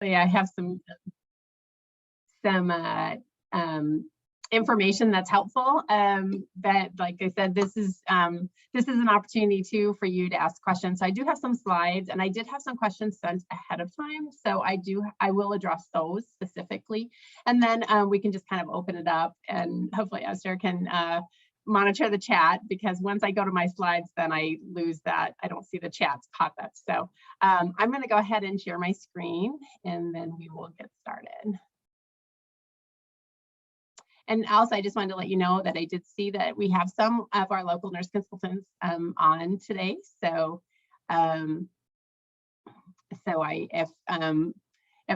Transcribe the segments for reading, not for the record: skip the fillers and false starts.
I have some information that's helpful. But like I said, this is an opportunity too for you to ask questions. So I do have some slides, and I did have some questions sent ahead of time. So I will address those specifically, and then we can just kind of open it up, and hopefully Esther can monitor the chat, because once I go to my slides, then I lose that. I don't see the chats pop up. So I'm going to go ahead and share my screen, and then we will get started. And also, I just wanted to let you know that I did see that we have some of our local nurse consultants on today. So, if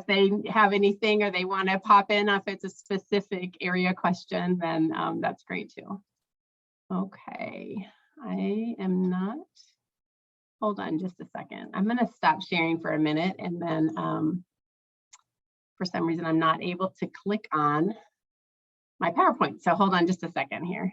they have anything or they want to pop in, if it's a specific area question, then that's great too. Okay, I am not. Hold on just a second. I'm going to stop sharing for a minute, and then for some reason I'm not able to click on my PowerPoint. So hold on just a second here.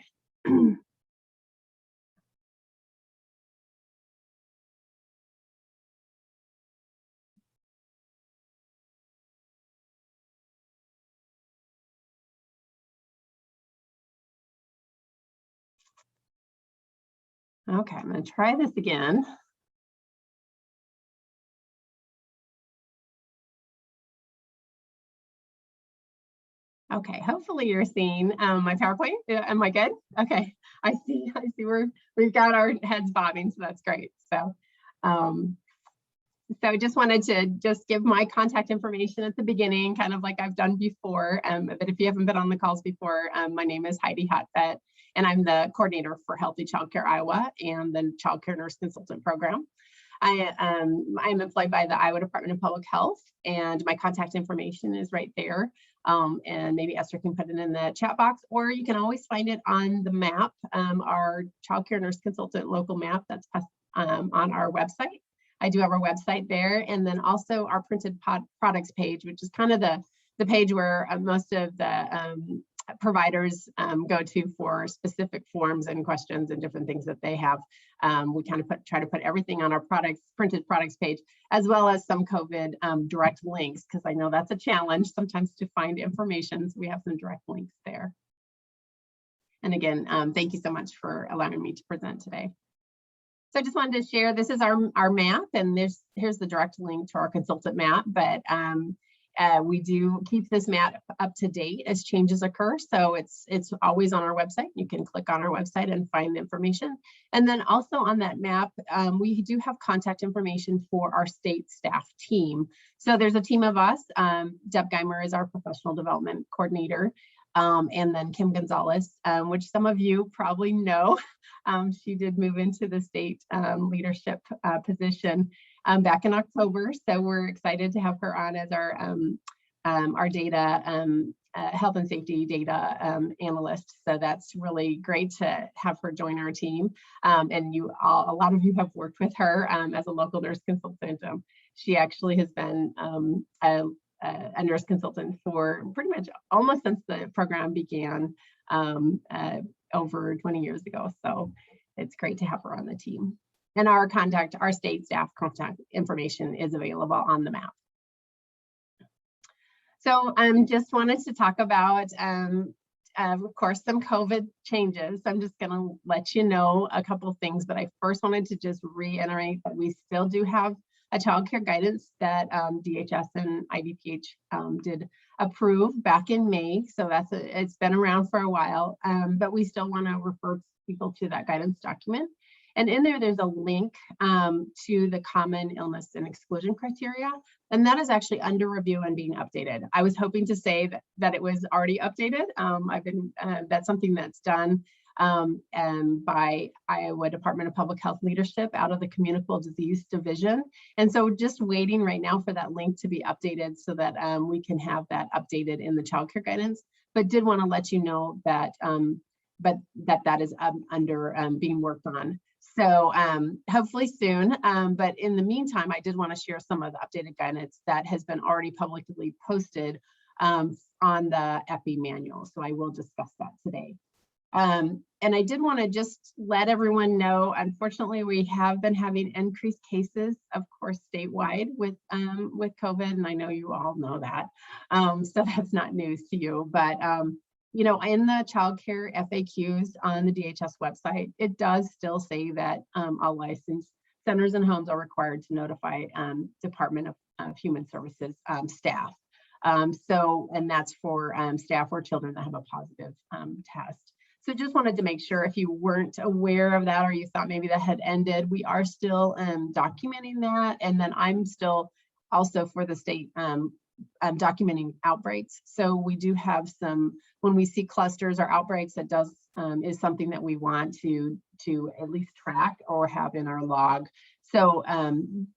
Okay, I'm going to try this again. Okay, hopefully you're seeing my PowerPoint. Am I good? Okay, I see we've got our heads bobbing, so that's great. So I just wanted to give my contact information at the beginning, kind of like I've done before. But if you haven't been on the calls before, my name is Heidi Hotvedt, and I'm the coordinator for Healthy Childcare Iowa and the Childcare Nurse Consultant Program. I'm employed by the Iowa Department of Public Health, and my contact information is right there. And maybe Esther can put it in the chat box, or you can always find it on the map, our Childcare Nurse Consultant local map that's on our website. I do have our website there, and then also our printed products page, which is kind of the page where most of the providers go to for specific forms and questions and different things that they have. We kind of try to put everything on our printed products page, as well as some COVID direct links, because I know that's a challenge sometimes to find information. So we have some direct links there. And again, thank you so much for allowing me to present today. So I just wanted to share, this is our map, and here's the direct link to our consultant map, but we do keep this map up to date as changes occur. So it's always on our website. You can click on our website and find the information. And then also on that map, we do have contact information for our state staff team. So there's a team of us. Deb Geimer is our professional development coordinator. And then Kim Gonzalez, which some of you probably know. She did move into the state leadership position back in October. So we're excited to have her on as our data, health and safety data analyst. So that's really great to have her join our team. And a lot of you have worked with her as a local nurse consultant. She actually has been a nurse consultant for pretty much almost since the program began over 20 years ago. So it's great to have her on the team. And our state staff contact information is available on the map. So just wanted to talk about, of course, some COVID changes. I'm just going to let you know a couple of things, but I first wanted to just reiterate that we still do have a childcare guidance that DHS and IDPH did approve back in May. So it's been around for a while, but we still want to refer people to that guidance document. And in there's a link to the common illness and exclusion criteria, and that is actually under review and being updated. I was hoping to say that it was already updated. That's something that's done by Iowa Department of Public Health leadership out of the Communicable Disease Division. And so just waiting right now for that link to be updated so that we can have that updated in the childcare guidance, but did want to let you know that that is under being worked on. So hopefully soon, but in the meantime, I did want to share some of the updated guidance that has been already publicly posted on the Epi manual. So I will discuss that today. And I did want to just let everyone know, unfortunately, we have been having increased cases, of course, statewide with COVID, and I know you all know that. So that's not news to you, but you know, in the childcare FAQs on the DHS website, it does still say that all licensed centers and homes are required to notify Department of Human Services staff. And that's for staff or children that have a positive test. So just wanted to make sure if you weren't aware of that or you thought maybe that had ended, we are still documenting that. And then I'm still also for the state documenting outbreaks. So we do have some, when we see clusters or outbreaks, that does is something that we want to at least track or have in our log. So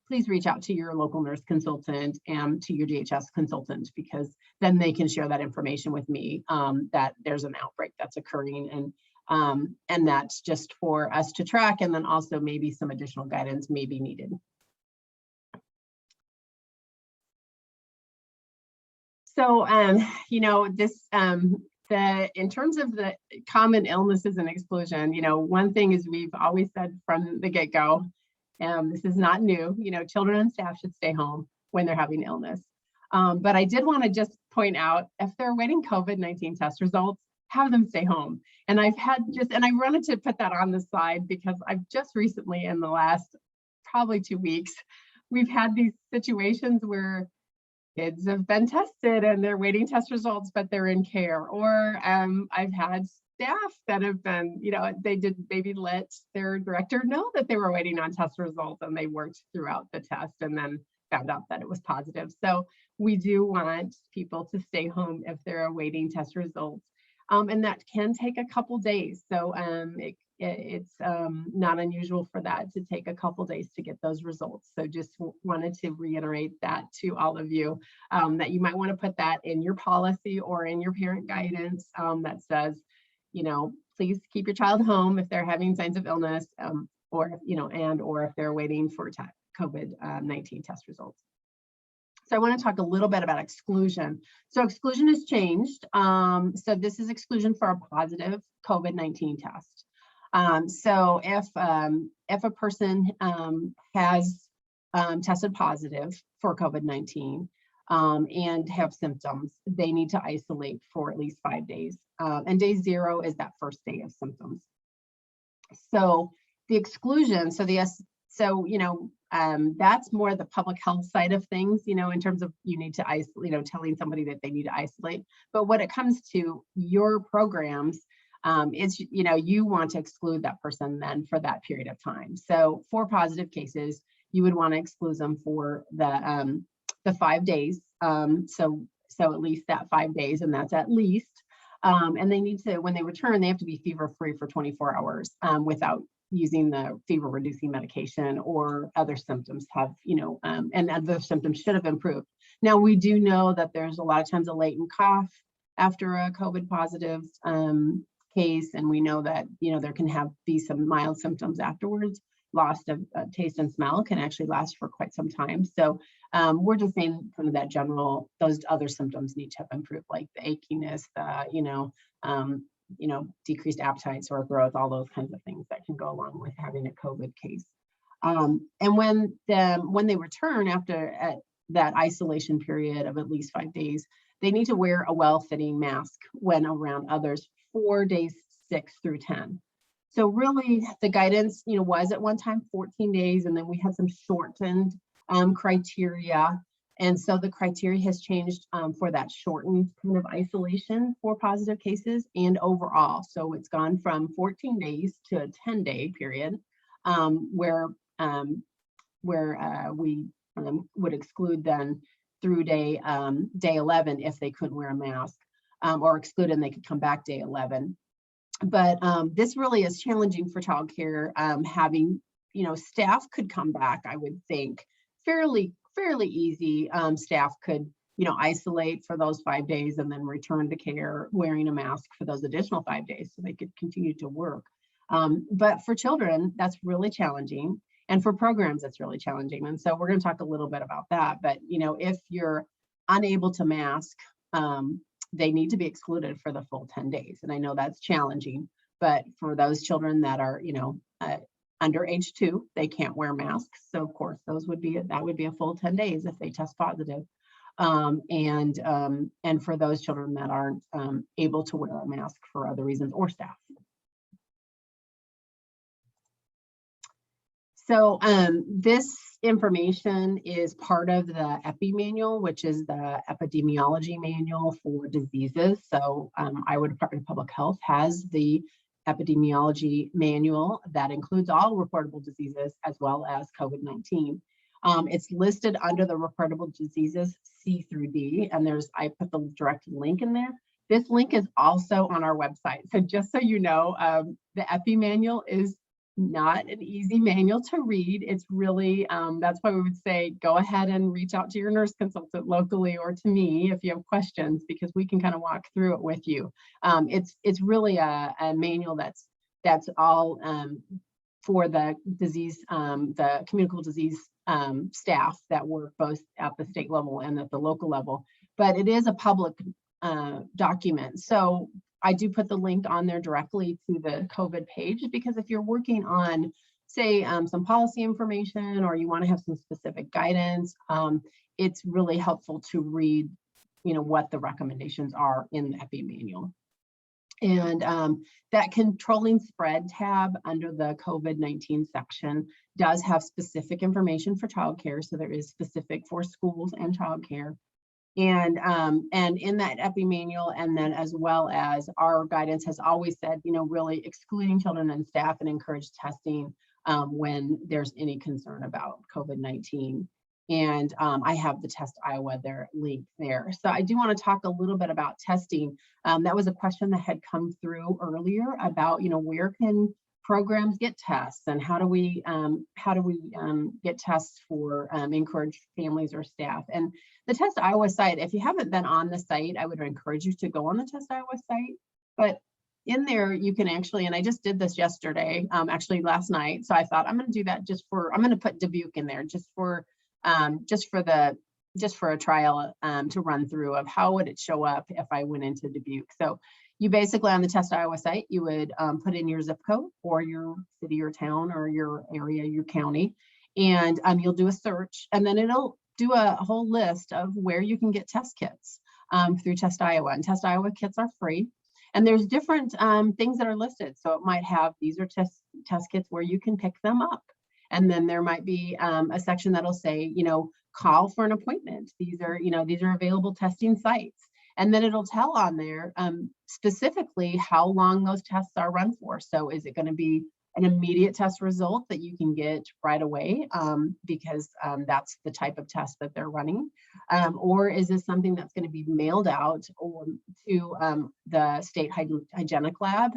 please reach out to your local nurse consultant and to your DHS consultant, because then they can share that information with me that there's an outbreak that's occurring, and that's just for us to track, and then also maybe some additional guidance may be needed. So, you know, this in terms of the common illnesses and exclusion, you know, one thing is we've always said from the get-go, this is not new, you know, children and staff should stay home when they're having illness. But I did want to just point out, if they're awaiting COVID-19 test results, have them stay home. And I've had and I wanted to put that on the slide because I've just recently, in the last probably 2 weeks, we've had these situations where kids have been tested and they're waiting test results, but they're in care. Or I've had staff that have been, you know, they did maybe let their director know that they were waiting on test results, and they worked throughout the test and then found out that it was positive. So we do want people to stay home if they're awaiting test results. And that can take a couple days. So it's not unusual for that to take a couple days to get those results. So just wanted to reiterate that to all of you, that you might want to put that in your policy or in your parent guidance that says, you know, please keep your child home if they're having signs of illness, or, you know, or if they're waiting for COVID-19 test results. So I want to talk a little bit about exclusion. So exclusion has changed. So this is exclusion for a positive COVID-19 test. So if a person has tested positive for COVID-19 and have symptoms, they need to isolate for at least 5 days. And day 0 is that first day of symptoms. So the exclusion, so you know, that's more the public health side of things, you know, in terms of you need to isolate, you know, telling somebody that they need to isolate. But when it comes to your programs, it's, you know, you want to exclude that person then for that period of time. So for positive cases, you would want to exclude them for the 5 days. So at least that 5 days, and that's at least. And they need to, when they return, they have to be fever-free for 24 hours without using the fever-reducing medication or other symptoms have, you know, and other symptoms should have improved. Now, we do know that there's a lot of times a latent cough after a COVID positive case, and we know that, you know, there can be some mild symptoms afterwards. Loss of taste and smell can actually last for quite some time. So we're just saying kind of that general, those other symptoms need to have improved, like the achiness, decreased appetite, sore throat, all those kinds of things that can go along with having a COVID case. And when they return after that isolation period of at least 5 days, they need to wear a well-fitting mask when around others for days 6 through 10. So really the guidance, you know, was at one time 14 days, and then we had some shortened criteria. And so the criteria has changed for that shortened kind of isolation for positive cases and overall. So it's gone from 14 days to a 10-day period where we would exclude then through day 11 if they couldn't wear a mask, or exclude and they could come back day 11. But this really is challenging for childcare. Having, you know, staff could come back, I would think, fairly easy. Staff could, you know, isolate for those 5 days and then return to care wearing a mask for those additional 5 days so they could continue to work. But for children, that's really challenging. And for programs, that's really challenging. And so we're going to talk a little bit about that. But, you know, if you're unable to mask, they need to be excluded for the full 10 days. And I know that's challenging But for those children that are, under age 2, they can't wear masks. So of course, that would be a full 10 days if they test positive. And for those children that aren't able to wear a mask for other reasons, or staff. So this information is part of the Epi Manual, which is the Epidemiology Manual for diseases. So Iowa Department of Public Health has the Epidemiology Manual that includes all reportable diseases as well as COVID-19. It's listed under the reportable diseases C through D, and I put the direct link in there. This link is also on our website. So just so you know, the Epi Manual is not an easy manual to read. It's really, that's why we would say, go ahead and reach out to your nurse consultant locally or to me if you have questions, because we can kind of walk through it with you. It's really a manual that's all for the disease, the communicable disease staff that work both at the state level and at the local level, but it is a public document. So I do put the link on there directly to the COVID page, because if you're working on, say, some policy information, or you want to have some specific guidance, it's really helpful to read, what the recommendations are in the Epi Manual. And that controlling spread tab under the COVID-19 section does have specific information for childcare. So there is specific for schools and childcare. And in that Epi Manual, and then as well as our guidance has always said, really excluding children and staff and encourage testing when there's any concern about COVID-19. And I have the Test Iowa link there. So I do want to talk a little bit about testing. That was a question that had come through earlier about, where can programs get tests, and how do we get tests for encourage families or staff. And the Test Iowa site, if you haven't been on the site, I would encourage you to go on the Test Iowa site. But in there, you can actually, and I just did this yesterday, actually last night. So I thought I'm going to do that I'm going to put Dubuque in there just for a trial to run through of how would it show up if I went into Dubuque. So you basically, on the Test Iowa site, you would put in your zip code or your city or town or your area, your county, and you'll do a search, and then it'll do a whole list of where you can get test kits through Test Iowa. And Test Iowa kits are free. And there's different things that are listed. So it might have, these are test kits where you can pick them up. And then there might be a section that'll say, call for an appointment. These are available testing sites. And then it'll tell on there specifically how long those tests are run for. So is it going to be an immediate test result that you can get right away because that's the type of test that they're running? Or is this something that's going to be mailed out to the state hygienic lab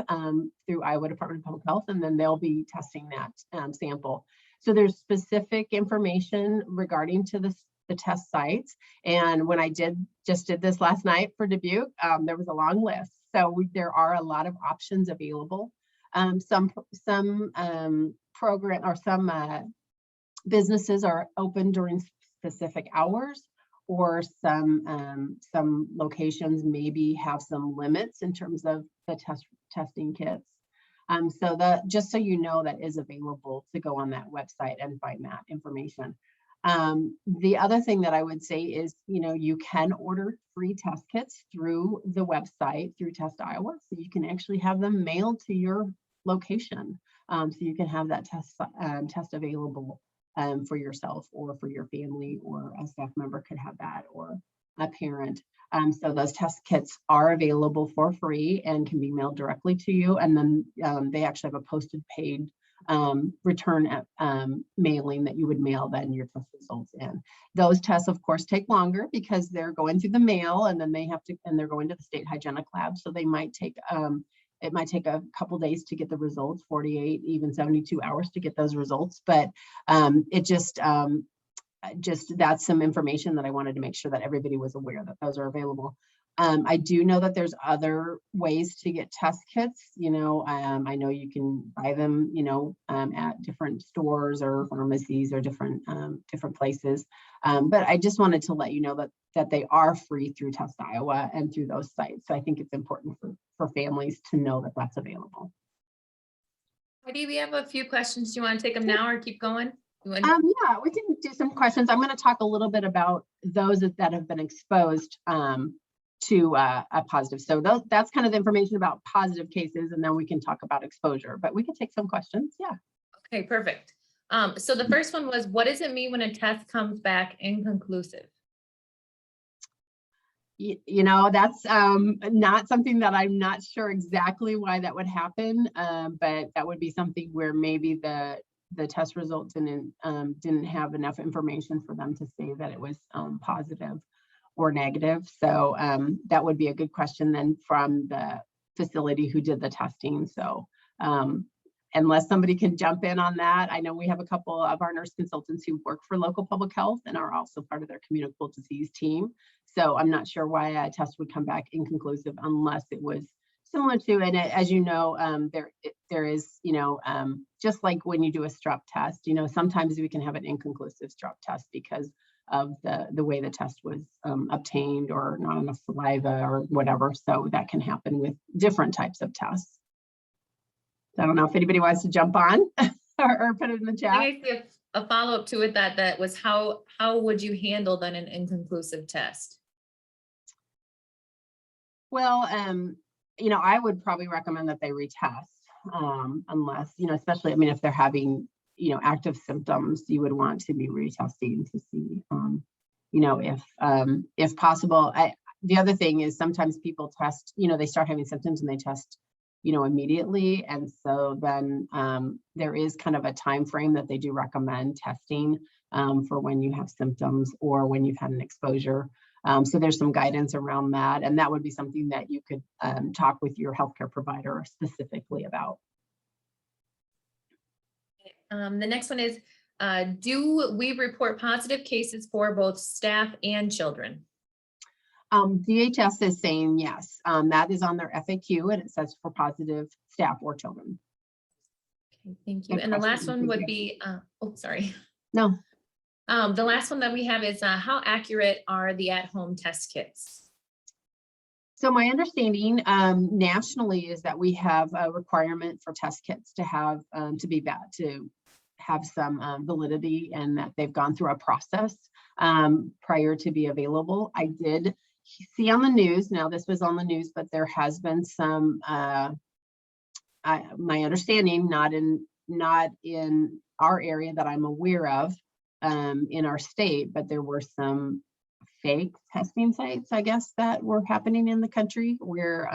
through Iowa Department of Public Health, and then they'll be testing that sample. So there's specific information regarding to the test sites. And when I just did this last night for Dubuque, there was a long list. So there are a lot of options available. Some program or some businesses are open during specific hours, or some locations maybe have some limits in terms of the testing kits. So just so you know, that is available to go on that website and find that information. The other thing that I would say is, you can order free test kits through the website through Test Iowa. So you can actually have them mailed to your location. So you can have that test available for yourself or for your family, or a staff member could have that, or a parent. So those test kits are available for free and can be mailed directly to you. And then they actually have a posted paid return mailing that you would mail then your test results in. Those tests, of course, take longer because they're going through the mail, and then they're going to the state hygienic lab. So they might take, it might take a couple days to get the results, 48, even 72 hours to get those results. But it just that's some information that I wanted to make sure that everybody was aware that those are available. I do know that there's other ways to get test kits. I know you can buy them, at different stores or pharmacies or different places. But I just wanted to let you know that they are free through Test Iowa and through those sites. So I think it's important for families to know that that's available. Heidi, we have a few questions. Do you want to take them now or keep going? Yeah, we can do some questions. I'm going to talk a little bit about those that have been exposed to a positive. So that's kind of the information about positive cases, and then we can talk about exposure, but we can take some questions. Yeah. Okay, perfect. So the first one was, what does it mean when a test comes back inconclusive? You know, that's not something that I'm not sure exactly why that would happen, but that would be something where maybe the test results didn't have enough information for them to say that it was positive or negative. So that would be a good question then from the facility who did the testing. So unless somebody can jump in on that, I know we have a couple of our nurse consultants who work for local public health and are also part of their communicable disease team. So I'm not sure why a test would come back inconclusive unless it was similar to, and as you know, there is, you know, just like when you do a strep test, you know, sometimes we can have an inconclusive strep test because of the way the test was obtained or not enough saliva or whatever. So that can happen with different types of tests. So I don't know if anybody wants to jump on or put it in the chat. I think a follow-up to it that was how would you handle then an inconclusive test? Well, you know, I would probably recommend that they retest, unless, you know, especially, I mean, if they're having, you know, active symptoms, you would want to be retesting to see, you know, if possible. The other thing is sometimes people test, you know, they start having symptoms and they test, you know, immediately. And so then there is kind of a time frame that they do recommend testing for when you have symptoms or when you've had an exposure. So there's some guidance around that, and that would be something that you could talk with your healthcare provider specifically about. The next one is, do we report positive cases for both staff and children? DHS is saying yes. That is on their FAQ, and it says for positive staff or children. Okay, thank you. And the last one would be, oh, sorry. No. The last one that we have is how accurate are the at-home test kits? So my understanding nationally is that we have a requirement for test kits to have to have some validity and that they've gone through a process prior to be available. I did see on the news, now this was on the news, but there has been some, my understanding, not in our area that I'm aware of, in our state, but there were some fake testing sites, I guess, that were happening in the country where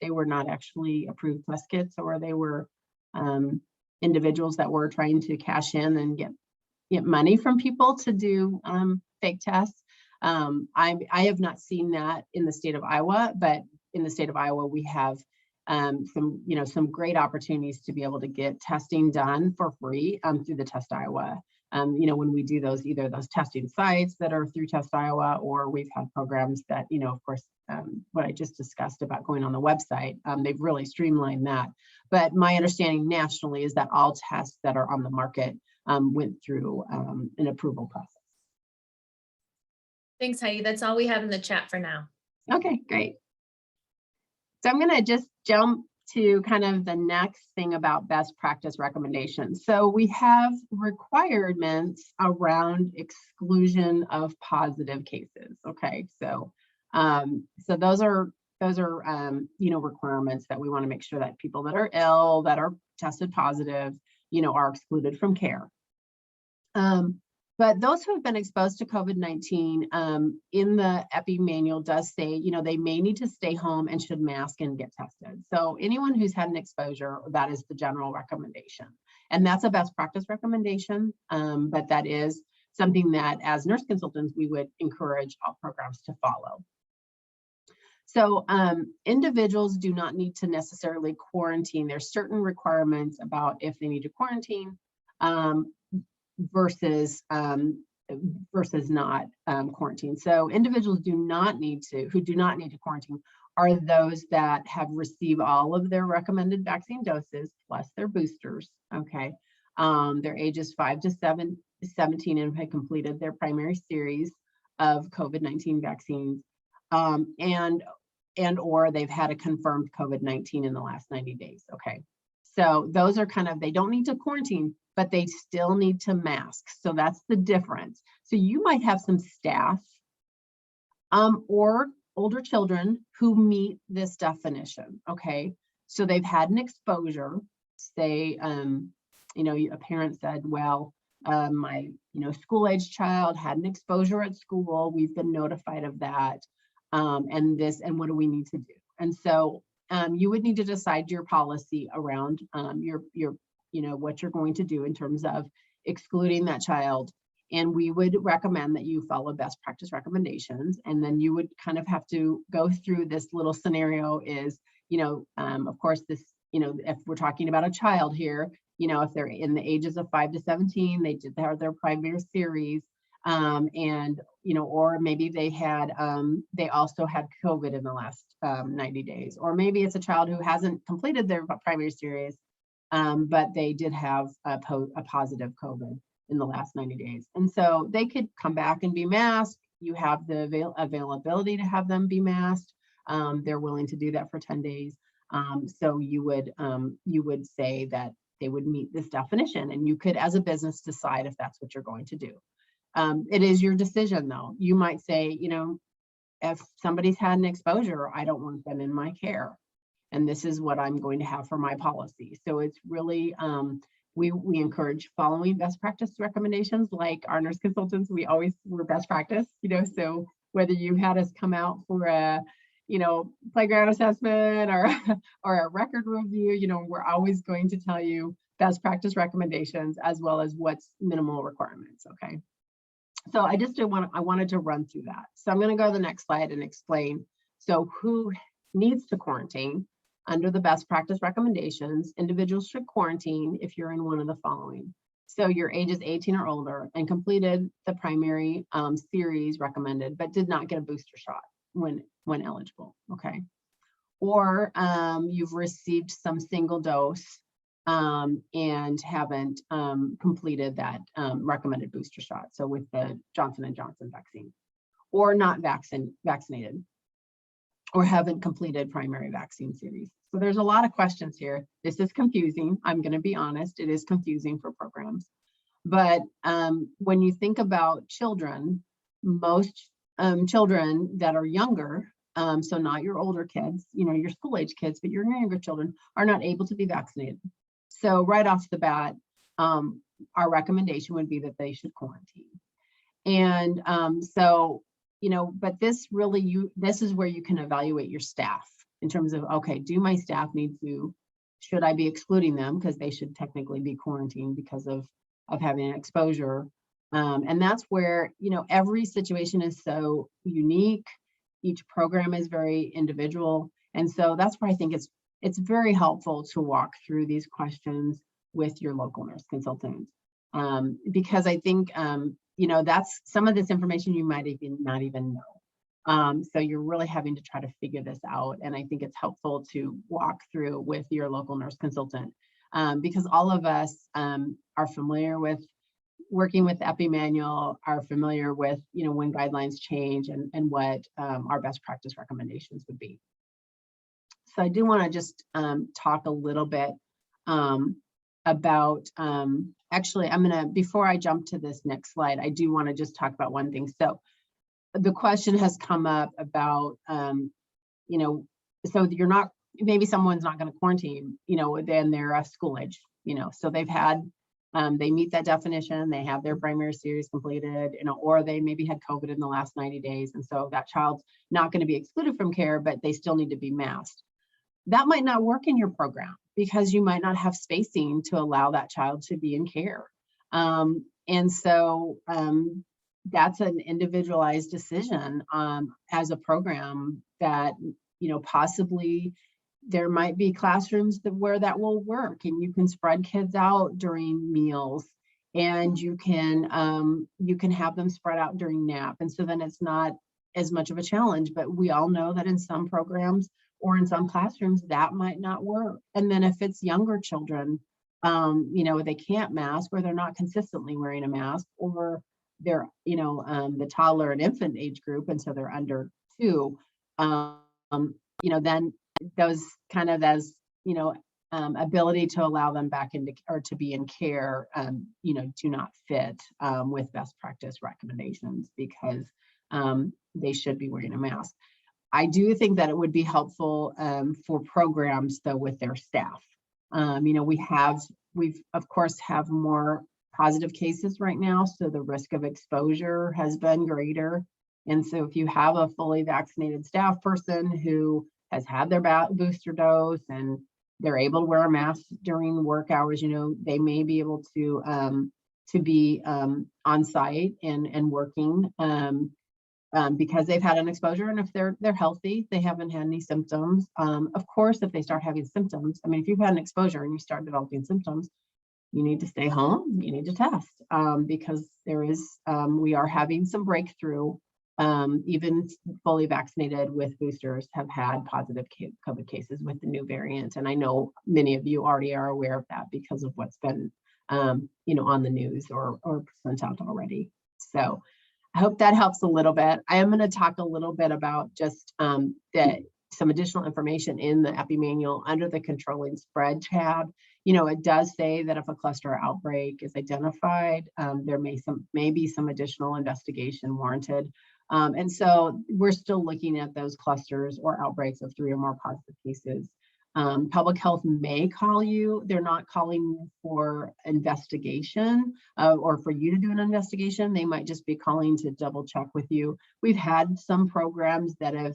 they were not actually approved test kits, or they were individuals that were trying to cash in and get money from people to do fake tests. I have not seen that in the state of Iowa, but in the state of Iowa, we have some great opportunities to be able to get testing done for free through the Test Iowa. When we do either those testing sites that are through Test Iowa, or we've had programs that, of course, what I just discussed about going on the website, they've really streamlined that. But my understanding nationally is that all tests that are on the market went through an approval process. Thanks, Heidi. That's all we have in the chat for now. Okay, great. So I'm going to just jump to kind of the next thing about best practice recommendations. So we have requirements around exclusion of positive cases. Okay, so those are requirements that we want to make sure that people that are ill, that are tested positive, are excluded from care. But those who have been exposed to COVID-19, in the Epi manual does say, they may need to stay home and should mask and get tested. So anyone who's had an exposure, that is the general recommendation. And that's a best practice recommendation, but that is something that as nurse consultants, we would encourage all programs to follow. So individuals do not need to necessarily quarantine. There's certain requirements about if they need to quarantine, versus not quarantine. So individuals who do not need to quarantine are those that have received all of their recommended vaccine doses plus their boosters. Okay, their ages 5 to 17 and have completed their primary series of COVID-19 vaccines, and or they've had a confirmed COVID-19 in the last 90 days. Okay. So those are kind of, they don't need to quarantine, but they still need to mask. So that's the difference. So you might have some staff or older children who meet this definition, okay? So they've had an exposure, say, a parent said, well, my, school age child had an exposure at school. We've been notified of that. And what do we need to do? And so you would need to decide your policy around your what you're going to do in terms of excluding that child. And we would recommend that you follow best practice recommendations. And then you would kind of have to go through this little scenario is, of course, this, if we're talking about a child here, if they're in the ages of 5 to 17, they did their primary series. Or maybe they also had COVID in the last 90 days, or maybe it's a child who hasn't completed their primary series, but they did have a positive COVID in the last 90 days. And so they could come back and be masked. You have the availability to have them be masked. They're willing to do that for 10 days. So you would say that they would meet this definition, and you could, as a business, decide if that's what you're going to do. It is your decision, though. You might say, if somebody's had an exposure, I don't want them in my care, and this is what I'm going to have for my policy. So it's really, we encourage following best practice recommendations. Like our nurse consultants, we're best practice, so whether you had us come out for a, playground assessment or a record review, we're always going to tell you best practice recommendations as well as what's minimal requirements, okay? So I wanted to run through that. So I'm going to go to the next slide and explain. So who needs to quarantine? Under the best practice recommendations, individuals should quarantine if you're in one of the following. So your age is 18 or older and completed the primary series recommended, but did not get a booster shot when eligible, okay? Or you've received some single dose and haven't completed that recommended booster shot. So with the Johnson & Johnson vaccine, or not vaccinated, or haven't completed primary vaccine series. So there's a lot of questions here. This is confusing. I'm going to be honest. It is confusing for programs. But when you think about children, most children that are younger, so not your older kids, your school age kids, but your younger children are not able to be vaccinated. So right off the bat, our recommendation would be that they should quarantine. And but this is where you can evaluate your staff in terms of, okay, do my staff should I be excluding them because they should technically be quarantined because of having an exposure? And that's where, every situation is so unique. Each program is very individual. And so that's where I think it's very helpful to walk through these questions with your local nurse consultant. Because I think, that's some of this information you might not even know. So you're really having to try to figure this out. And I think it's helpful to walk through with your local nurse consultant because all of us are familiar with working with the Epidemiology Manual, are familiar with, when guidelines change and what our best practice recommendations would be. So I do want to just talk a little bit about, actually, before I jump to this next slide, I do want to just talk about one thing. So the question has come up about, so maybe someone's not going to quarantine, then they're a school age, so they've had, they meet that definition, they have their primary series completed, or they maybe had COVID in the last 90 days. And so that child's not going to be excluded from care, but they still need to be masked. That might not work in your program because you might not have spacing to allow that child to be in care. And so that's an individualized decision as a program that, possibly there might be classrooms where that will work, and you can spread kids out during meals, and you can have them spread out during nap. And so then it's not as much of a challenge, but we all know that in some programs or in some classrooms that might not work. And then if it's younger children, they can't mask, or they're not consistently wearing a mask, or they're, the toddler and infant age group, and so they're under 2, then those kind of, as ability to allow them back into or to be in care, do not fit with best practice recommendations, because they should be wearing a mask. I do think that it would be helpful for programs though with their staff. We've of course have more positive cases right now, so the risk of exposure has been greater. And so if you have a fully vaccinated staff person who has had their booster dose and they're able to wear a mask during work hours, they may be able to be on site and working because they've had an exposure, and if they're healthy, they haven't had any symptoms. Of course, if they start having symptoms, if you've had an exposure and you start developing symptoms, you need to stay home, you need to test, because we are having some breakthrough. Even fully vaccinated with boosters have had positive COVID cases with the new variant. And I know many of you already are aware of that because of what's been, on the news or sent out already. So I hope that helps a little bit. I am going to talk a little bit about just some additional information in the Epi Manual under the controlling spread tab. It does say that if a cluster outbreak is identified, there may be some additional investigation warranted. And so we're still looking at those clusters or outbreaks of 3 or more positive cases. Public health may call you. They're not calling you for investigation or for you to do an investigation. They might just be calling to double check with you. We've had some programs that have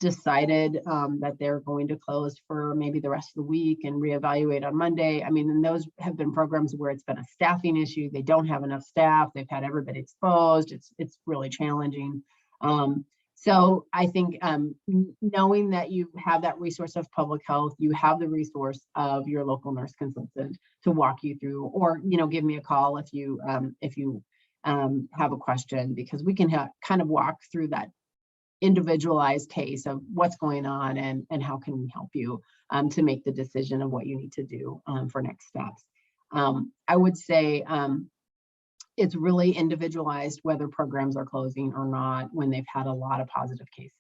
decided that they're going to close for maybe the rest of the week and reevaluate on Monday. And those have been programs where it's been a staffing issue. They don't have enough staff. They've had everybody exposed. It's really challenging. So I think knowing that you have that resource of public health, you have the resource of your local nurse consultant to walk you through, or give me a call if you have a question, because we can kind of walk through that individualized case of what's going on and how can we help you to make the decision of what you need to do for next steps. I would say it's really individualized whether programs are closing or not when they've had a lot of positive cases.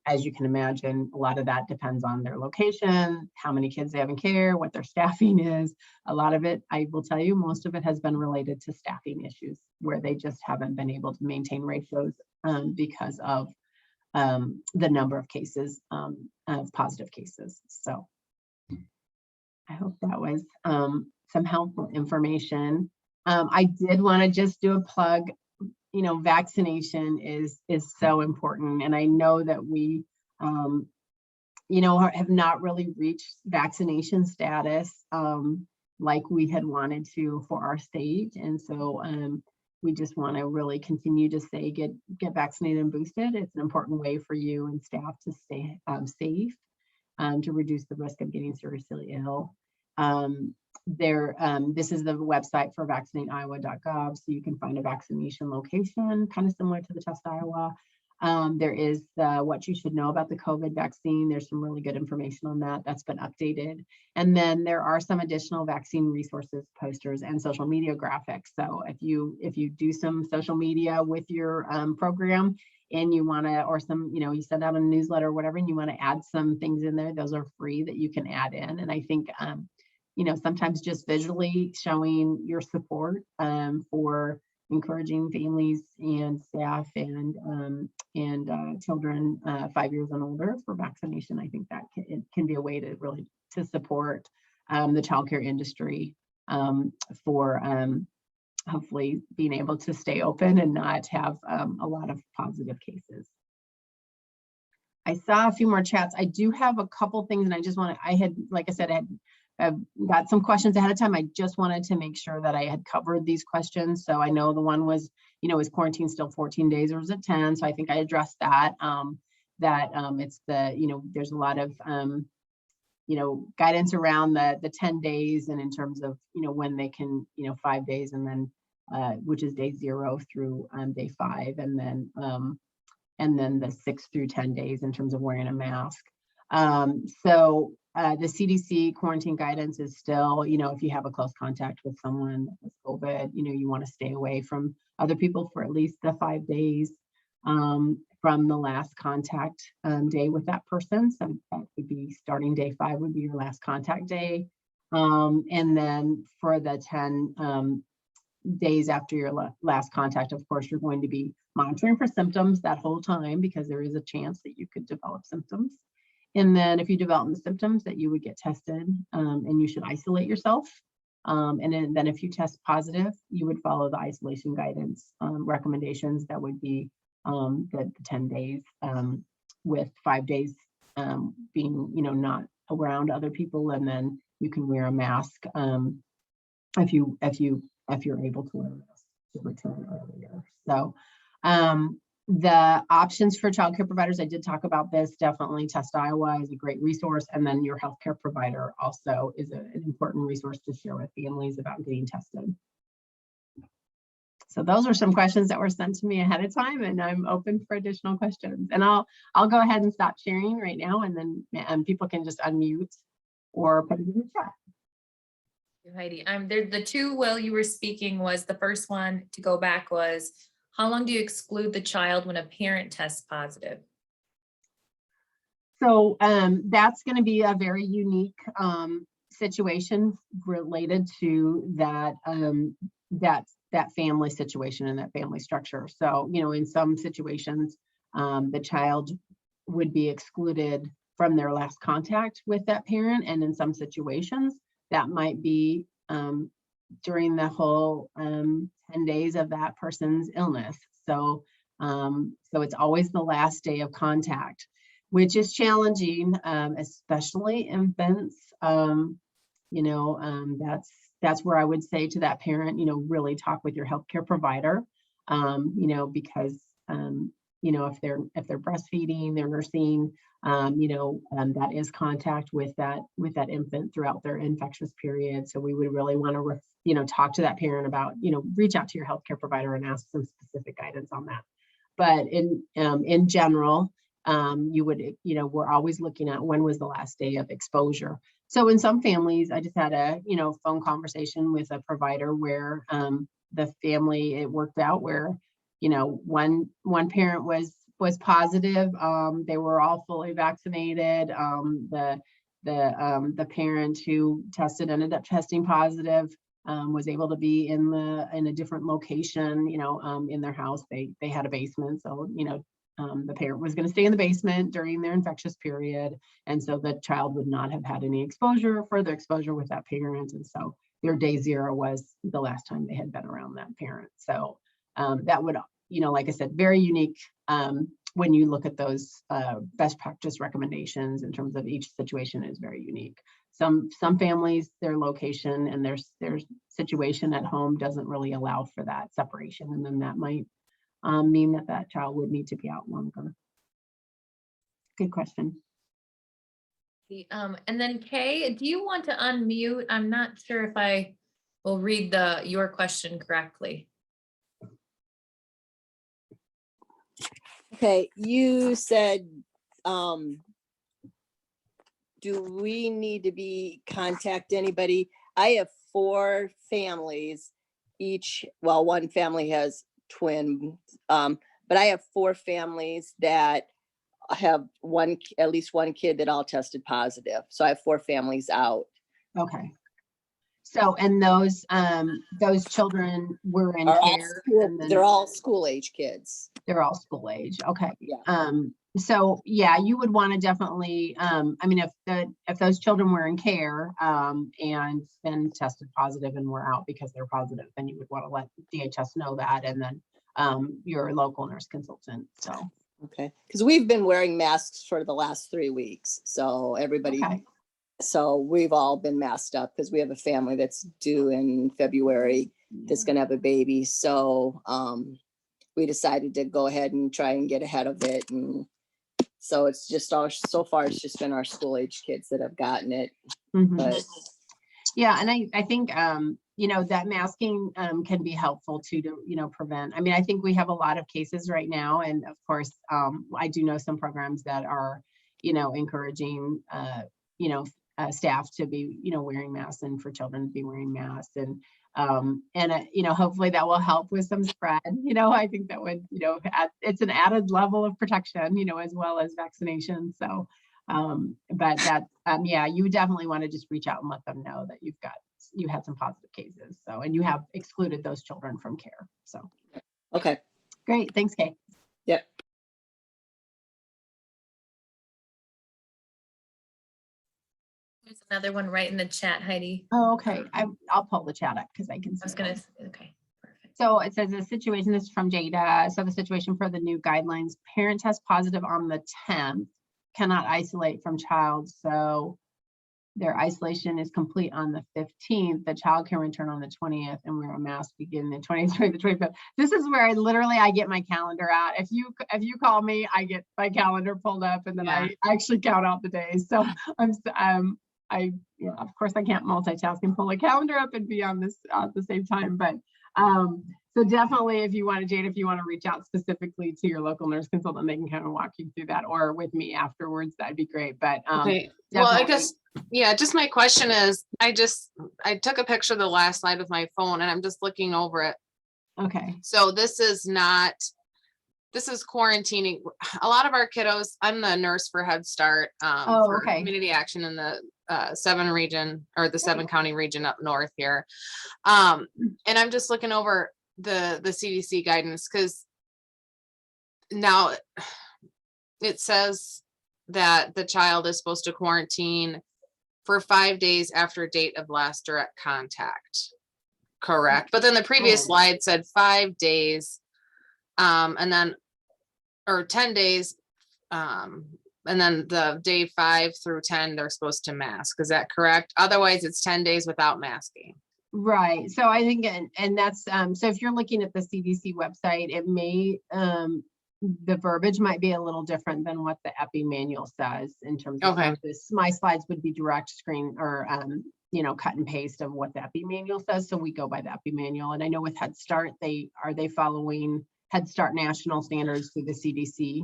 As you can imagine, a lot of that depends on their location, how many kids they have in care, what their staffing is. A lot of it, I will tell you, most of it has been related to staffing issues where they just haven't been able to maintain ratios because of the number of cases, of positive cases. So I hope that was some helpful information. I did want to just do a plug. Vaccination is so important, and I know that we have not really reached vaccination status like we had wanted to for our state. And so we just want to really continue to say get vaccinated and boosted. It's an important way for you and staff to stay safe, to reduce the risk of getting seriously ill. This is the website for vaccinateiowa.gov, so you can find a vaccination location, kind of similar to the Test Iowa. There is what you should know about the COVID vaccine. There's some really good information on that. That's been updated. And then there are some additional vaccine resources, posters, and social media graphics. So if you do some social media with your program and you want to, or you send out a newsletter or whatever, and you want to add some things in there, those are free that you can add in. And I think sometimes just visually showing your support for encouraging families and staff and children 5 years and older for vaccination. I think that can be a way to really support the childcare industry for hopefully being able to stay open and not have a lot of positive cases. I saw a few more chats. I do have a couple things, and I've got some questions ahead of time. I just wanted to make sure that I had covered these questions. So I know the one was, is quarantine still 14 days or is it 10? So I think I addressed that, it's there's a lot of, guidance around the 10 days and in terms of, when they can, 5 days and then, which is day 0 through day 5. And then the 6 through 10 days in terms of wearing a mask. The CDC quarantine guidance is still, if you have a close contact with someone with COVID, you want to stay away from other people for at least the 5 days. from the last contact day with that person. So that would be starting day 5 would be your last contact day. And then for the 10 days after your last contact, of course, you're going to be monitoring for symptoms that whole time, because there is a chance that you could develop symptoms. And then if you develop the symptoms, that you would get tested, and you should isolate yourself. And then if you test positive, you would follow the isolation guidance recommendations. That would be the 10 days, with 5 days being, not around other people, and then you can wear a mask if you're able to wear a mask to return earlier. So the options for childcare providers, I did talk about this. Definitely Test Iowa is a great resource, and then your healthcare provider also is an important resource to share with families about getting tested. So those are some questions that were sent to me ahead of time, and I'm open for additional questions. And I'll go ahead and stop sharing right now, and then people can just unmute or put it in the chat. Heidi, the two while you were speaking was, the first one to go back was, how long do you exclude the child when a parent tests positive? So that's going to be a very unique situation related to that that family situation and that family structure. So, in some situations, the child would be excluded from their last contact with that parent, and in some situations, that might be during the whole 10 days of that person's illness. So it's always the last day of contact, which is challenging, especially infants. That's where I would say to that parent, really talk with your healthcare provider, because if they're breastfeeding, they're nursing, that is contact with that infant throughout their infectious period. So we would really want to, talk to that parent about, reach out to your healthcare provider and ask some specific guidance on that. But in general, we're always looking at when was the last day of exposure. So in some families, I just had a, phone conversation with a provider where the family, it worked out where, one parent was positive. They were all fully vaccinated. The parent who ended up testing positive, was able to be in a different location, in their house. They had a basement, so the parent was going to stay in the basement during their infectious period, and so the child would not have had any further exposure with that parent, and so their day 0 was the last time they had been around that parent. So that would, like I said, very unique when you look at those best practice recommendations in terms of each situation is very unique. Some families, their location and their situation at home doesn't really allow for that separation, and then that might mean that child would need to be out longer. Good question. And then Kay, do you want to unmute? I'm not sure if I will read your question correctly. Okay, you said, do we need to contact anybody? I have 4 families, one family has twin, but I have 4 families that have at least one kid that all tested positive. So I have 4 families out. Okay. So, and those children were in care. They're all school age kids. They're all school age. Okay. Yeah. So yeah, you would want to definitely, if those children were in care and then tested positive and were out because they're positive, then you would want to let DHS know that, and then your local nurse consultant. So. Okay. Because we've been wearing masks for the last 3 weeks. So everybody, okay. So we've all been masked up because we have a family that's due in February that's going to have a baby. So we decided to go ahead and try and get ahead of it. And so it's just so far, it's just been our school age kids that have gotten it. Mm-hmm. But yeah, and I think, that masking can be helpful too, to, prevent. I mean, I think we have a lot of cases right now. And of course, I do know some programs that are, encouraging, staff to be, wearing masks, and for children to be wearing masks. And hopefully that will help with some spread. I think that would, it's an added level of protection, as well as vaccination. So, yeah, you definitely want to just reach out and let them know that you had some positive cases. So, and you have excluded those children from care. So, Okay. Great. Thanks, Kay. Yep. There's another one right in the chat, Heidi. Oh, okay. I'll pull the chat up because I can see. I was gonna, okay, perfect. So it says the situation, this is from Jada. So the situation for the new guidelines, parent test positive on the 10th, cannot isolate from child. So their isolation is complete on the 15th. The child can return on the 20th and wear a mask beginning the 23rd, the 25th. This is where I get my calendar out. If you call me, I get my calendar pulled up and then I actually count out the days. So of course I can't multitask and pull a calendar up and be on this at the same time, but so definitely if you want to reach out specifically to your local nurse consultant, they can kind of walk you through that, or with me afterwards, that'd be great. But okay. Well, I guess, just my question is, I took a picture of the last slide with my phone and I'm just looking over it. Okay. So this is quarantining. A lot of our kiddos, I'm the nurse for Head Start for community action in the 7 region, or the 7 county region up north here. And I'm just looking over the CDC guidance, because now it says that the child is supposed to quarantine for 5 days after date of last direct contact. Correct. But then the previous slide said 5 days, and then, or 10 days, and then the day 5 through 10, they're supposed to mask. Is that correct? Otherwise, it's 10 days without masking. Right. So I think, and that's, so if you're looking at the CDC website, it may, the verbiage might be a little different than what the Epi manual says in terms of this. My slides would be direct screen or, cut and paste of what the Epi manual says. So we go by the Epi manual. And I know with Head Start, they following Head Start national standards through the CDC.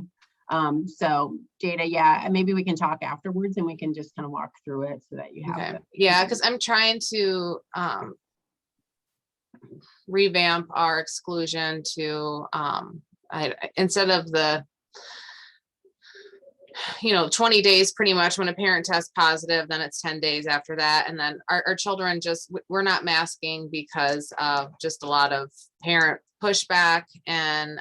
So Jada, maybe we can talk afterwards and we can just kind of walk through it so that you have it. Yeah, because I'm trying to revamp our exclusion to instead of the 20 days pretty much when a parent tests positive, then it's 10 days after that. And then our children we're not masking because of just a lot of parent pushback and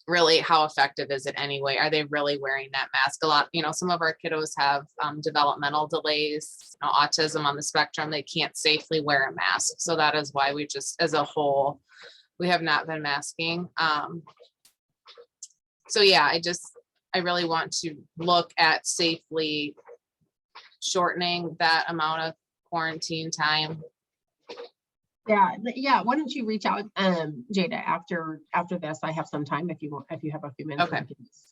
really how effective is it anyway? Are they really wearing that mask a lot? Some of our kiddos have developmental delays, autism on the spectrum. They can't safely wear a mask. So that is why we just, as a whole, we have not been masking. So yeah, I really want to look at safely shortening that amount of quarantine time. Yeah. Why don't you reach out, Jada, after this? I have some time if you have a few minutes. Okay.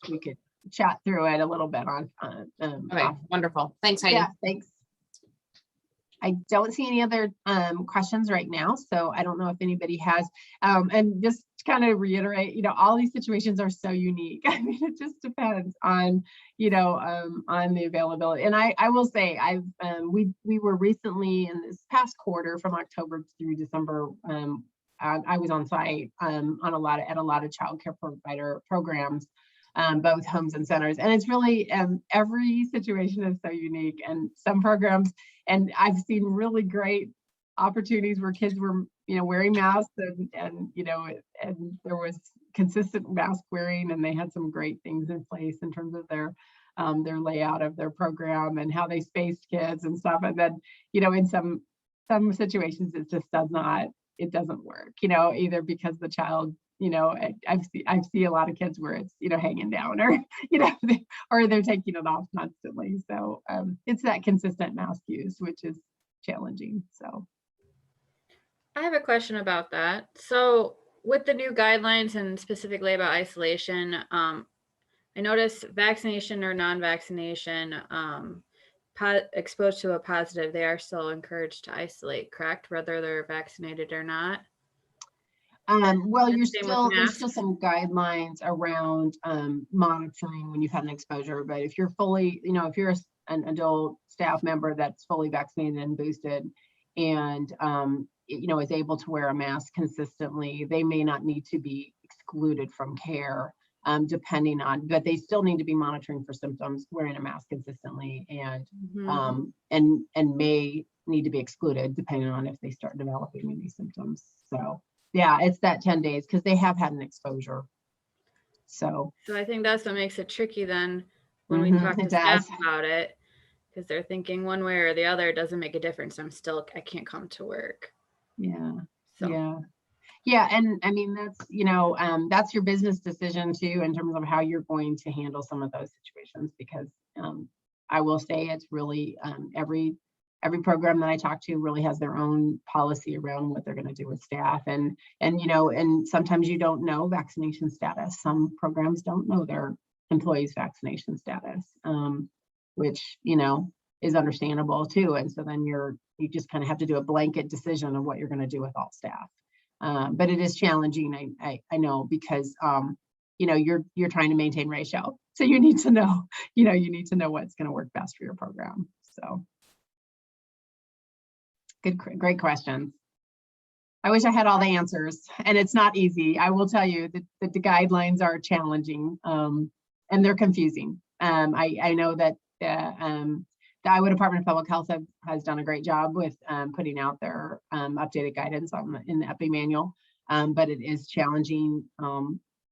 We could chat through it a little bit on. Okay, wonderful. Thanks, Heidi. Yeah, thanks. I don't see any other questions right now, so I don't know if anybody has. And just to kind of reiterate, all these situations are so unique. I mean, it just depends on, on the availability. And I will say, we were recently in this past quarter from October through December. I was on site at a lot of childcare provider programs. Both homes and centers, and it's really every situation is so unique, and some programs, and I've seen really great opportunities where kids were wearing masks and there was consistent mask wearing, and they had some great things in place in terms of their layout of their program and how they spaced kids and stuff. And then in some situations it just doesn't work, either because the child, I've seen a lot of kids where it's, hanging down or, or they're taking it off constantly. So it's that consistent mask use, which is challenging. So I have a question about that. So with the new guidelines and specifically about isolation, I noticed vaccination or non-vaccination, exposed to a positive, they are still encouraged to isolate, correct? Whether they're vaccinated or not. Well, there's still some guidelines around monitoring when you've had an exposure, but if you're fully, if you're an adult staff member that's fully vaccinated and boosted, and is able to wear a mask consistently, they may not need to be excluded from care, depending on, but they still need to be monitoring for symptoms, wearing a mask consistently, and may need to be excluded depending on if they start developing any symptoms. So yeah, it's that 10 days because they have had an exposure. So I think that's what makes it tricky then when we talk to staff about it, because they're thinking one way or the other, it doesn't make a difference. I can't come to work. Yeah. So. Yeah. And I mean, that's your business decision too, in terms of how you're going to handle some of those situations, because I will say it's really every program that I talk to really has their own policy around what they're going to do with staff. And sometimes you don't know vaccination status. Some programs don't know their employees' vaccination status, which, is understandable too. And so then you just kind of have to do a blanket decision of what you're going to do with all staff. But it is challenging, I know, because you're trying to maintain ratio. So you need to know, what's going to work best for your program. So great questions. I wish I had all the answers, and it's not easy. I will tell you that the guidelines are challenging, and they're confusing. I know that the Iowa Department of Public Health has done a great job with putting out their updated guidance in the Epi Manual, but it is challenging,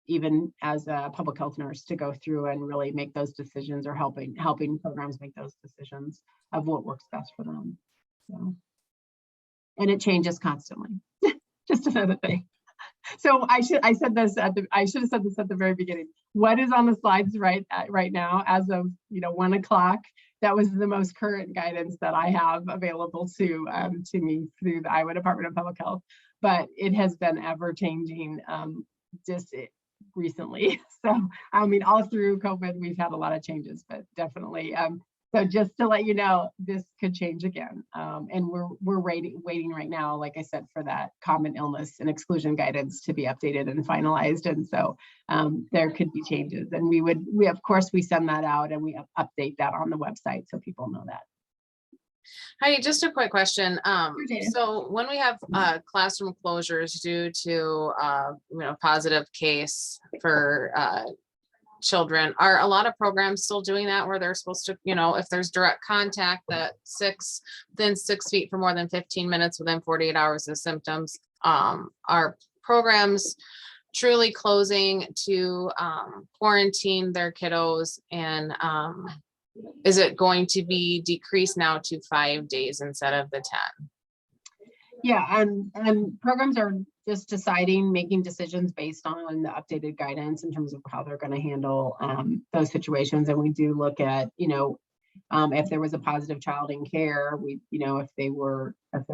even as a public health nurse, to go through and really make those decisions, or helping programs make those decisions of what works best for them. So, and it changes constantly. Just another thing. So I should have said this at the very beginning. What is on the slides right now, as of 1 o'clock? That was the most current guidance that I have available to me through the Iowa Department of Public Health. But it has been ever changing just recently. So I mean, all through COVID, we've had a lot of changes, but definitely. So just to let you know, this could change again. And we're waiting right now, like I said, for that common illness and exclusion guidance to be updated and finalized. And so there could be changes. And we of course, we send that out and we update that on the website so people know that. Heidi, just a quick question. So when we have classroom closures due to positive case for children, are a lot of programs still doing that, where they're supposed to, if there's direct contact within 6 feet for more than 15 minutes within 48 hours of symptoms, are programs truly closing to quarantine their kiddos? And is it going to be decreased now to 5 days instead of the 10? Yeah, and programs are just making decisions based on the updated guidance in terms of how they're going to handle those situations. And we do look at, if there was a positive child in care, if there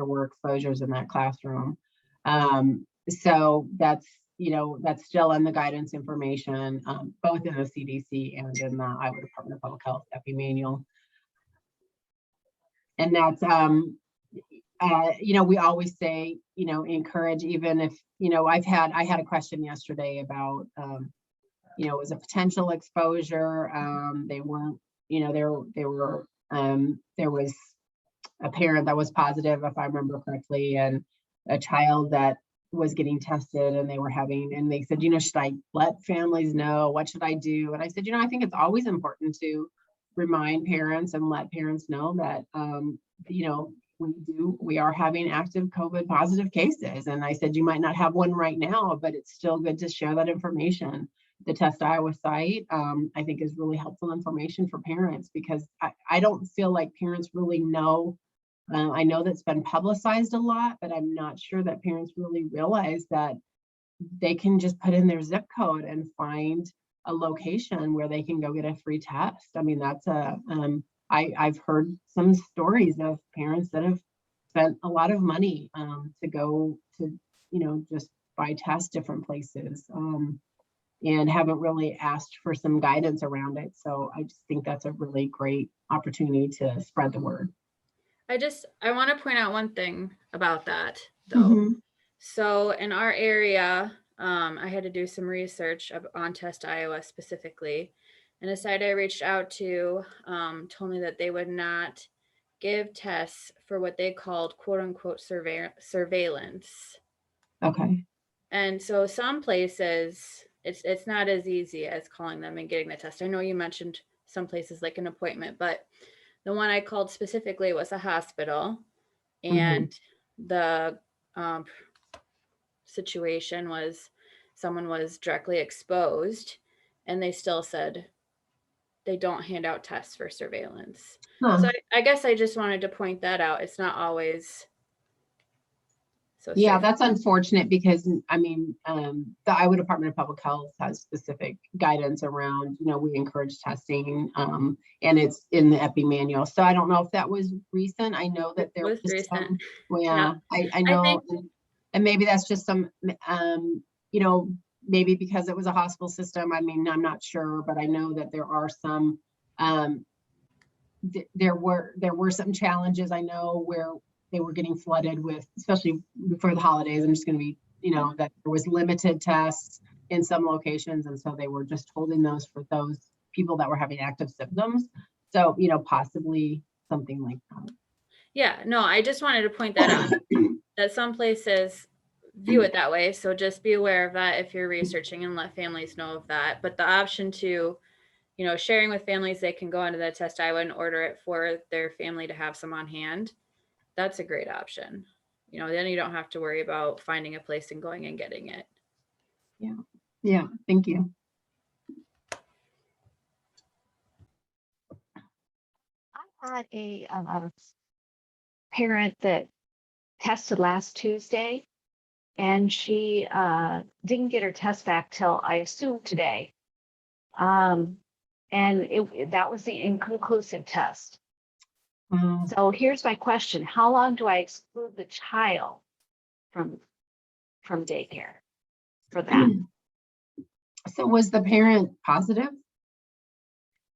were exposures in that classroom. So that's still in the guidance information, both in the CDC and in the Iowa Department of Public Health Epi Manual. And that's, we always say, encourage, even if, I had a question yesterday about, it was a potential exposure. They weren't, there was a parent that was positive, if I remember correctly, and a child that was getting tested, and they said, should I let families know? What should I do? And I said, I think it's always important to remind parents and let parents know that, we are having active COVID positive cases. And I said, you might not have one right now, but it's still good to share that information. The Test Iowa site, I think, is really helpful information for parents, because I don't feel like parents really know. I know that's been publicized a lot, but I'm not sure that parents really realize that they can just put in their zip code and find a location where they can go get a free test. I mean, that's I've heard some stories of parents that have spent a lot of money to go to, just buy tests different places, and haven't really asked for some guidance around it. So I just think that's a really great opportunity to spread the word. I want to point out one thing about that, though. So in our area, I had to do some research on Test Iowa specifically. And a site I reached out to told me that they would not give tests for what they called quote unquote surveillance. Okay. And so some places it's not as easy as calling them and getting the test. I know you mentioned some places like an appointment, but the one I called specifically was a hospital, and the situation was someone was directly exposed, and they still said they don't hand out tests for surveillance. So I guess I just wanted to point that out. It's not always so yeah, that's unfortunate because I mean, the Iowa Department of Public Health has specific guidance around, we encourage testing, and it's in the Epidemiology Manual. So I don't know if that was recent. I know that there was some, I know, and maybe that's just some, maybe because it was a hospital system. I mean, I'm not sure, but I know that there are some, there were some challenges, I know, where they were getting flooded with, especially before the holidays. I'm just going to be, that there was limited tests in some locations. And so they were just holding those for those people that were having active symptoms. So, possibly something like that. Yeah, no, I just wanted to point that out, that some places view it that way. So just be aware of that if you're researching, and let families know of that. But the option to, sharing with families, they can go onto the Test Iowa and order it for their family to have some on hand. That's a great option. Then you don't have to worry about finding a place and going and getting it. Yeah. Yeah. Thank you. I had a parent that tested last Tuesday, and she didn't get her test back till, I assume, today. And that was the inconclusive test. So here's my question: how long do I exclude the child from daycare for that? So was the parent positive?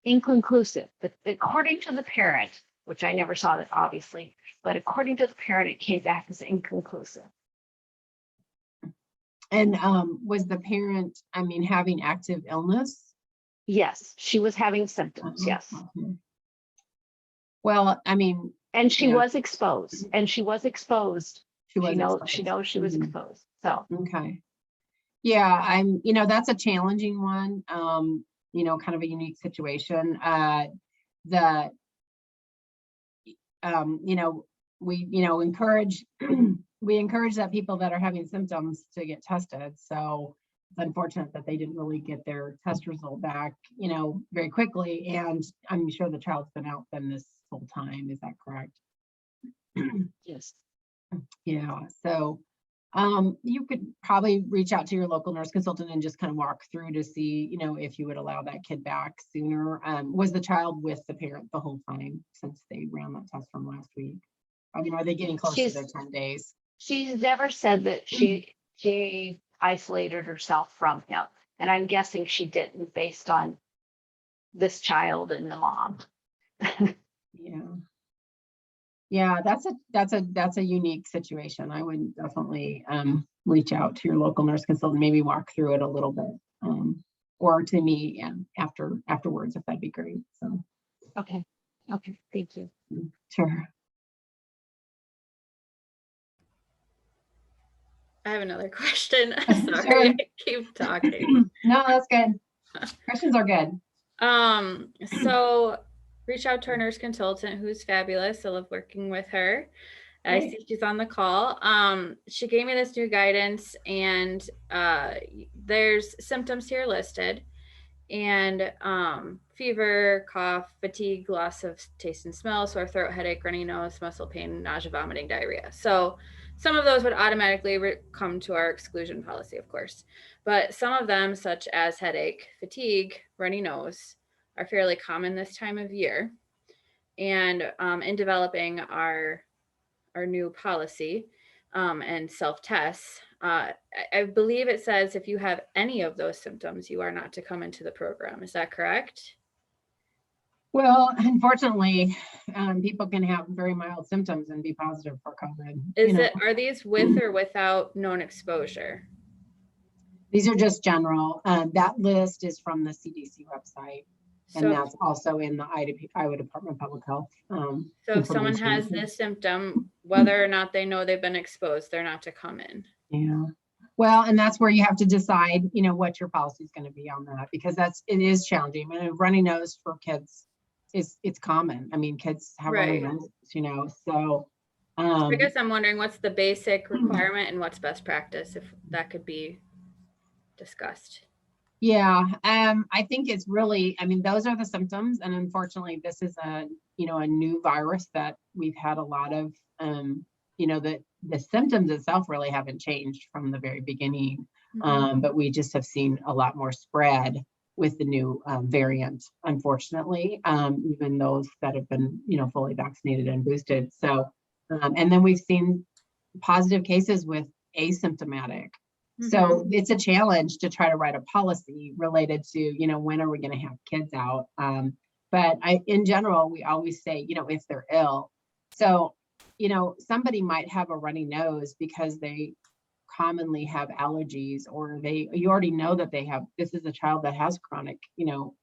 Inconclusive, but according to the parent, which I never saw that obviously, but according to the parent, it came back as inconclusive. And was the parent, having active illness? Yes, she was having symptoms. Yes. Well, and she was exposed, and she was exposed. She knows she was exposed. So okay. Yeah, that's a challenging one. Kind of a unique situation. We encourage we encourage that people that are having symptoms to get tested. So it's unfortunate that they didn't really get their test result back, very quickly. And I'm sure the child's been out then this whole time. Is that correct? Yes. Yeah. So you could probably reach out to your local nurse consultant and just kind of walk through to see, if you would allow that kid back sooner. Was the child with the parent the whole time since they ran that test from last week? Are they getting close to their 10 days? She's never said that she isolated herself from him. And I'm guessing she didn't, based on this child and the mom. Yeah, that's a unique situation. I would definitely reach out to your local nurse consultant, maybe walk through it a little bit, or to me afterwards, if that'd be great. So okay, thank you. Sure. I have another question. Sorry, Sure. I keep talking. No, that's good. Questions are good. So reach out to our nurse consultant, who's fabulous. I love working with her. Great. I see she's on the call. She gave me this new guidance, and there's symptoms here listed, and fever, cough, fatigue, loss of taste and smell, sore throat, headache, runny nose, muscle pain, nausea, vomiting, diarrhea. So some of those would automatically come to our exclusion policy, of course, but some of them, such as headache, fatigue, runny nose, are fairly common this time of year. And in developing our new policy and self-tests, I believe it says if you have any of those symptoms, you are not to come into the program. Is that correct? Well, unfortunately, people can have very mild symptoms and be positive for COVID. Are these with or without known exposure? These are just general. That list is from the CDC website. And that's also in the Iowa Department of Public Health. So if someone has this symptom, whether or not they know they've been exposed, they're not to come in. Yeah. Well, and that's where you have to decide, you know, what your policy is going to be on that, because it is challenging. I mean, a runny nose for kids it's common. I mean, kids have runny noses, you know, so. I guess I'm wondering what's the basic requirement and what's best practice, if that could be discussed. Yeah, I think it's really, I mean, those are the symptoms. And unfortunately, this is a new virus that we've had a lot of, you know, the symptoms itself really haven't changed from the very beginning. But we just have seen a lot more spread with the new variant, unfortunately, even those that have been, you know, fully vaccinated and boosted. So, and then we've seen positive cases with asymptomatic. So it's a challenge to try to write a policy related to, you know, when are we going to have kids out? But in general, we always say, you know, if they're ill. So, you know, somebody might have a runny nose because they commonly have allergies, or you already know that this is a child that has chronic, you know,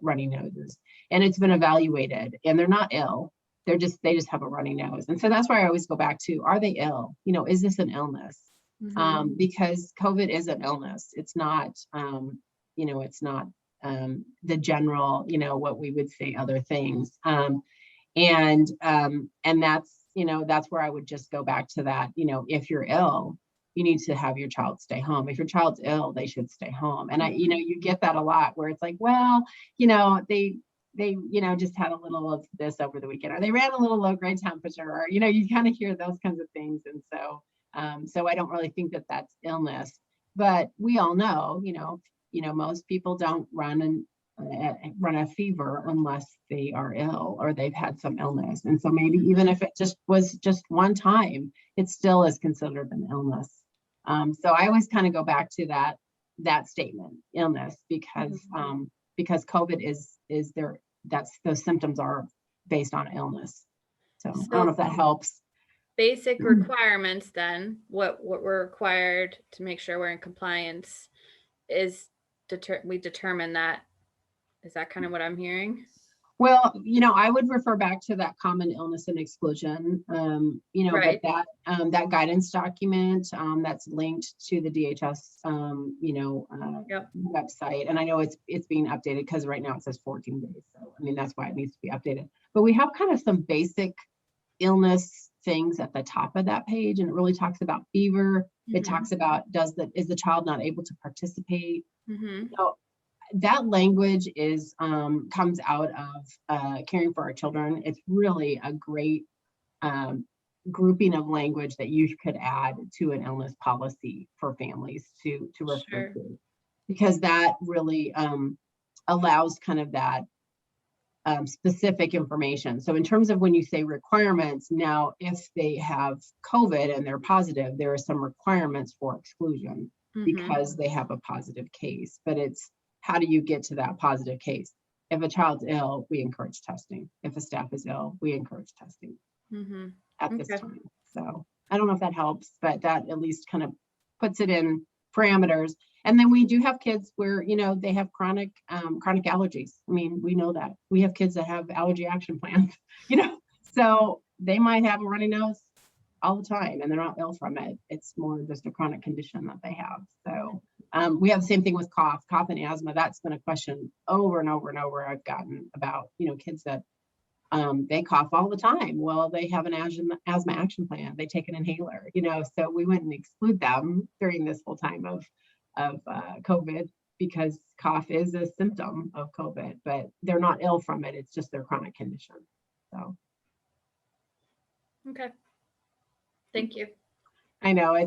runny noses, and it's been evaluated and they're not ill. They just have a runny nose. And so that's why I always go back to, are they ill? You know, is this an illness? Because COVID is an illness. It's not, you know, it's not the general, you know, what we would say other things. And that's, you know, that's where I would just go back to that, you know, if you're ill, you need to have your child stay home. If your child's ill, they should stay home. And you know, you get that a lot where it's like, well, you know, they, you know, just had a little of this over the weekend, or they ran a little low grade temperature, or, you know, you kind of hear those kinds of things. And so, so I don't really think that that's illness, but we all know, you know, most people don't run a fever unless they are ill or they've had some illness. And so maybe even if it was just one time, it still is considered an illness. So I always kind of go back to that statement, illness, because COVID is there. Those symptoms are based on illness. So I don't know if that helps. Basic requirements then, what we're required to make sure we're in compliance is we determine that. Is that kind of what I'm hearing? Well, you know, I would refer back to that common illness and exclusion, you know, but that guidance document that's linked to the DHS, you know, website. And I know it's being updated because right now it says 14 days. So, I mean, that's why it needs to be updated. But we have kind of some basic illness things at the top of that page. And it really talks about fever. It talks about, is the child not able to participate? So, that language comes out of Caring for Our Children. It's really a great grouping of language that you could add to an illness policy for families to refer to, because that really allows kind of that specific information. So in terms of when you say requirements, now if they have COVID and they're positive, there are some requirements for exclusion because they have a positive case, but it's, how do you get to that positive case? If a child's ill, we encourage testing. If a staff is ill, we encourage testing at this time. So I don't know if that helps, but that at least kind of puts it in parameters. And then we do have kids where, you know, they have chronic allergies. I mean, we know that. We have kids that have allergy action plans, you know, so they might have a runny nose all the time and they're not ill from it. It's more just a chronic condition that they have. So we have the same thing with cough and asthma. That's been a question over and over and over I've gotten about, you know, kids that they cough all the time. Well, they have an asthma action plan. They take an inhaler, you know, so we wouldn't exclude them during this whole time of COVID, because cough is a symptom of COVID, but they're not ill from it. It's just their chronic condition. So. Okay. Thank you. I know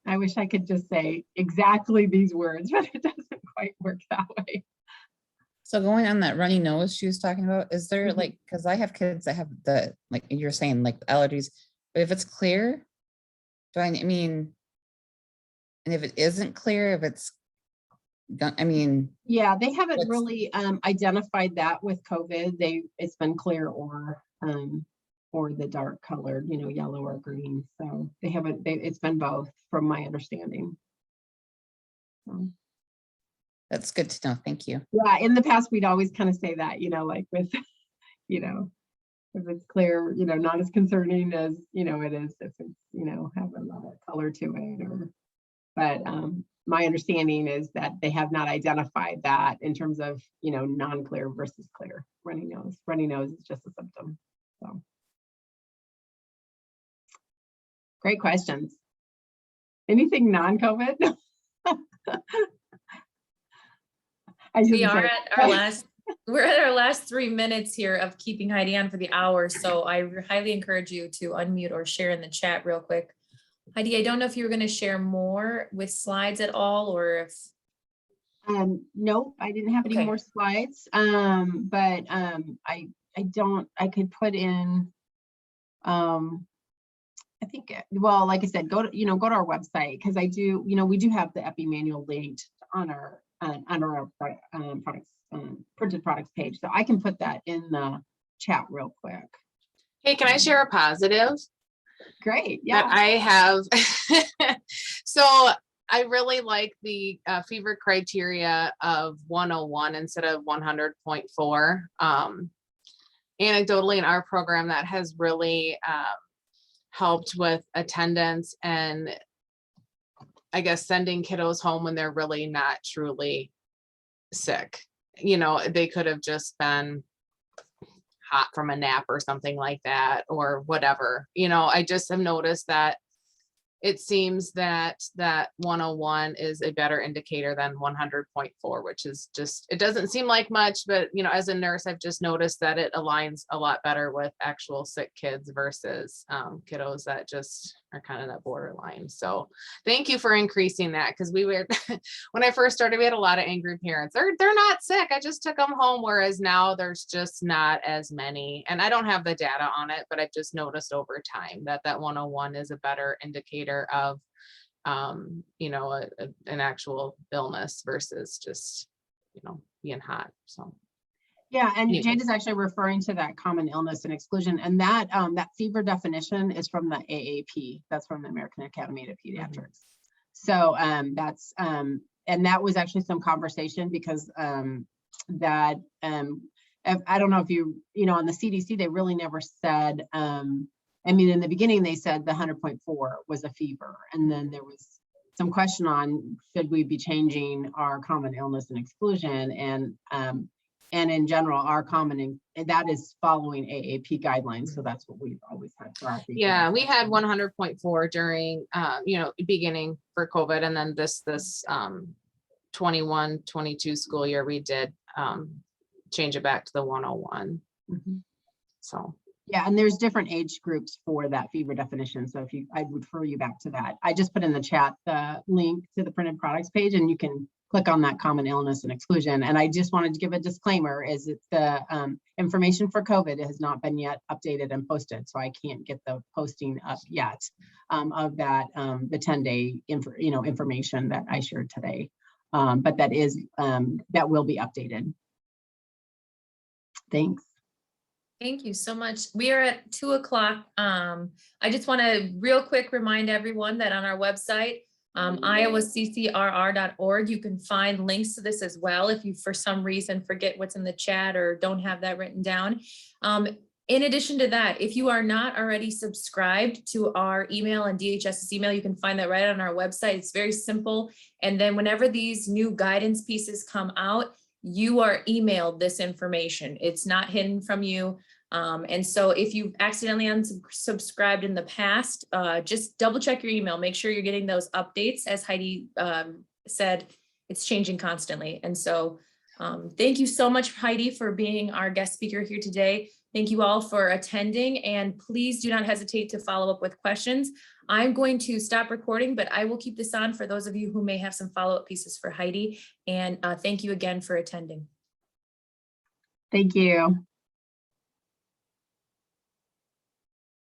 I wish I could just say exactly these words, but it doesn't quite work that way. So going on that runny nose she was talking about, is there like, because I have kids that have the, like you're saying, like allergies, but if it's clear, I mean, and if it isn't clear, if it's, I mean. Yeah, they haven't really identified that with COVID. It's been clear or the dark colored, you know, yellow or green. So it's been both from my understanding. So. That's good to know. Thank you. Yeah, in the past, we'd always kind of say that, like with, if it's clear, not as concerning as, it is if it's, have a lot of color to it but my understanding is that they have not identified that in terms of, non-clear versus clear runny nose. Runny nose is just a symptom. So great questions. Anything non-COVID? We are at our last, we're at our last 3 minutes here of keeping Heidi on for the hour. So I highly encourage you to unmute or share in the chat real quick. Heidi, I don't know if you were going to share more with slides at all, or if. Nope, I didn't have any more slides. But I could put in, I think, well, like I said, go to our website, because I do, we do have the Epi manual linked on our products, printed products page. So I can put that in the chat real quick. Hey, can I share a positive? Great. Yeah. That I have. So I really like the fever criteria of 101 instead of 100.4. Anecdotally, in our program, that has really helped with attendance and I guess sending kiddos home when they're really not truly sick. They could have just been hot from a nap or something like that, or whatever. I just have noticed that it seems that 101 is a better indicator than 100.4, which is just, it doesn't seem like much, but as a nurse, I've just noticed that it aligns a lot better with actual sick kids versus kiddos that just are kind of that borderline. So thank you for increasing that, because we were, when I first started, we had a lot of angry parents. They're not sick, I just took them home, whereas now there's just not as many. And I don't have the data on it, but I've just noticed over time that 101 is a better indicator of an actual illness versus just being hot. So yeah, and anyway. Jade is actually referring to that common illness and exclusion, and that fever definition is from the AAP. That's from the American Academy of Pediatrics. So that's and that was actually some conversation, because that I don't know if on the CDC, they really never said, in the beginning, they said the 100.4 was a fever. And then there was some question on, should we be changing our common illness and exclusion? And in general, our common, and that is following AAP guidelines. So that's what we've always had for our fever. Yeah, we had 100.4 during, beginning for COVID. And then this 21-22 school year, we did change it back to the 101. Mm-hmm. So. Yeah, and there's different age groups for that fever definition. So I would refer you back to that. I just put in the chat the link to the printed products page, and you can click on that common illness and exclusion. And I just wanted to give a disclaimer, is that the information for COVID has not been yet updated and posted. So I can't get the posting up yet of that, the 10-day information that I shared today. But that is, that will be updated. Thanks. Thank you so much. We are at 2:00. I just want to real quick remind everyone that on our website, iowaccr.org, you can find links to this as well if you for some reason forget what's in the chat or don't have that written down. In addition to that, if you are not already subscribed to our email and DHS's email, you can find that right on our website. It's very simple. And then whenever these new guidance pieces come out, you are emailed this information. It's not hidden from you. And so if you've accidentally unsubscribed in the past, just double check your email, make sure you're getting those updates. As Heidi said, it's changing constantly. And so thank you so much, Heidi, for being our guest speaker here today. Thank you all for attending, and please do not hesitate to follow up with questions. I'm going to stop recording, but I will keep this on for those of you who may have some follow-up pieces for Heidi. And thank you again for attending. Thank you.